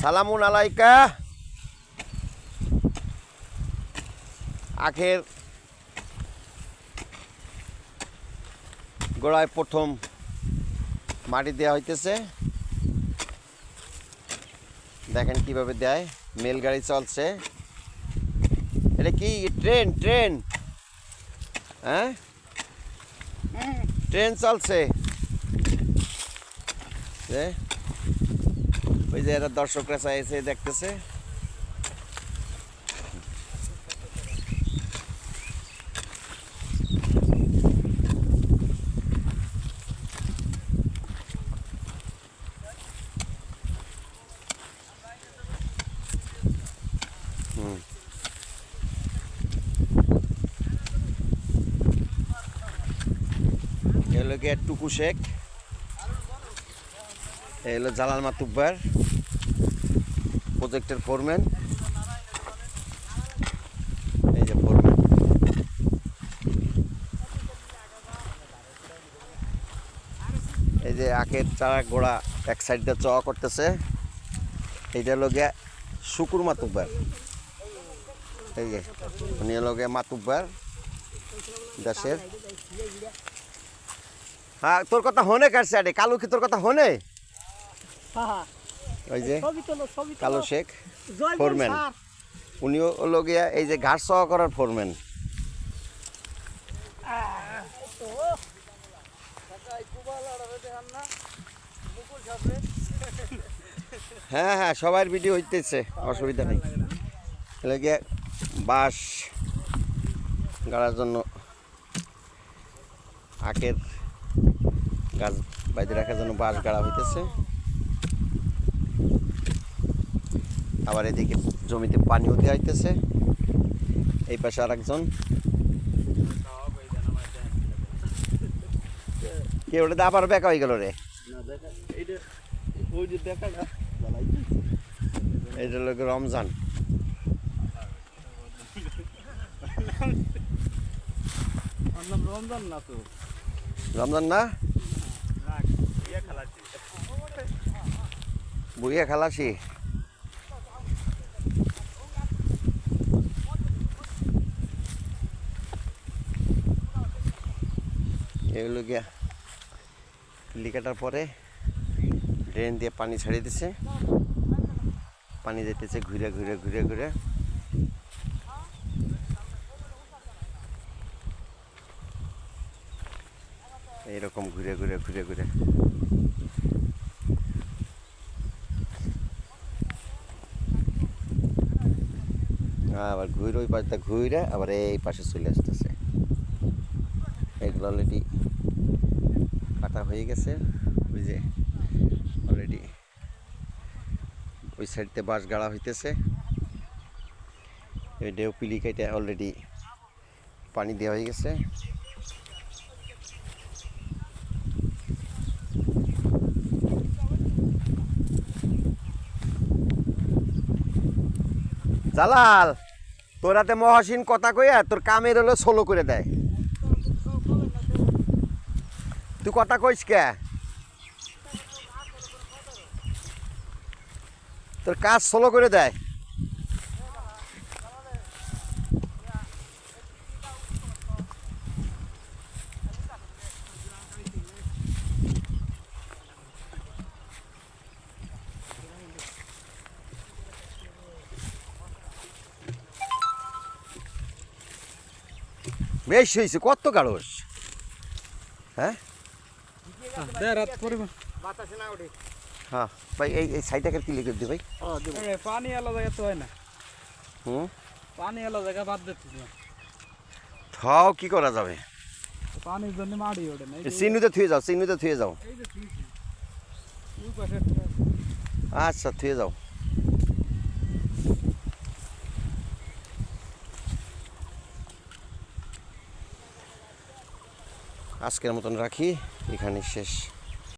সালামুন আলাইকা। আখের গোড়ায় প্রথম মাটি দেওয়া হইতেছে। দেখেন কিভাবে দেয়, মেল গাড়ি চলছে। এটা কি ট্রেন? ট্রেন, হ্যাঁ ট্রেন চলছে। ওই যে এরা দর্শকরা চাইছে দেখতেছে। এগুলো কি টুকু শেখ, এগুলো জালাল মাতুব্বার, প্রজেক্টের ফোরম্যান। এই যে ফোরম্যান, এই যে আখের চারা গোড়া এক সাইডটা চওয়া করতেছে। এইটা হলো গিয়া শুকুর মাতুব্বার। এই যে উনি হলো গিয়া মাতুব্বার দেশের। হ্যাঁ, তোর কথা হনে কাটছে আরে কালু, কি তোর কথা হনে? ওই যে কালু শেখ ফোরম্যান, উনিও হলো গিয়া এই যে ঘাস চওয়া করার ফোরম্যান। হ্যাঁ হ্যাঁ, সবার ভিডিও হইতেছে, অসুবিধা নেই। এগুলো গিয়ে বাঁশ গাড়ার জন্য, আখের গাছ বাইরে রাখার জন্য বাঁশ গাড়া হইতেছে। আবার এদিকে জমিতে পানিও দেওয়া হইতেছে। এই পাশে আর একজন, কে ওটা আবার বেকা হয়ে গেল রে। এটা হলো রমজান। রমজান না তো, রমজান না, বুড়িয়া খালাসি। এগুলো গিয়া কিলি কাটার পরে ড্রেন দিয়ে পানি ছাড়িয়ে দিচ্ছে। পানি যেতেছে ঘুরে ঘুরে ঘুরে ঘুরে। এইরকম ঘুরে ঘুরে ঘুরে ঘুরে আবার ঘুরে ওই পাশটা ঘুরে আবার এই পাশে চলে আসতেছে। এগুলো অলরেডি কাটা হয়ে গেছে। ওই যে অলরেডি ওই সাইডতে বাঁশ গাড়া হইতেছে। এই ডেউ পিলি কেটে অলরেডি পানি দেওয়া হয়ে গেছে। জালাল, তোর হাতে মহাসিন কথা কইয়া তোর কামের হলো সোলো করে দেয়। তুই কথা কইস কে? তোর কাজ সোলো করে দেয়। বেশ হয়েছে, কত গাড়স? হ্যাঁ হ্যাঁ ভাই, এই সাইডটাকে কি লিখে দিই ভাই? পানি আলাদা জায়গা তো হয় না। পানি আলাদা জায়গা বাদ দিচ্ছিস না, থাও কি করা যাবে? পানির জন্য মাড়ি ওঠে না। চিনুতে থুয়ে যাও, চিনুতে থুয়ে যাও। আচ্ছা থুয়ে যাও। আজকের মতন রাখি, এখানে শেষ।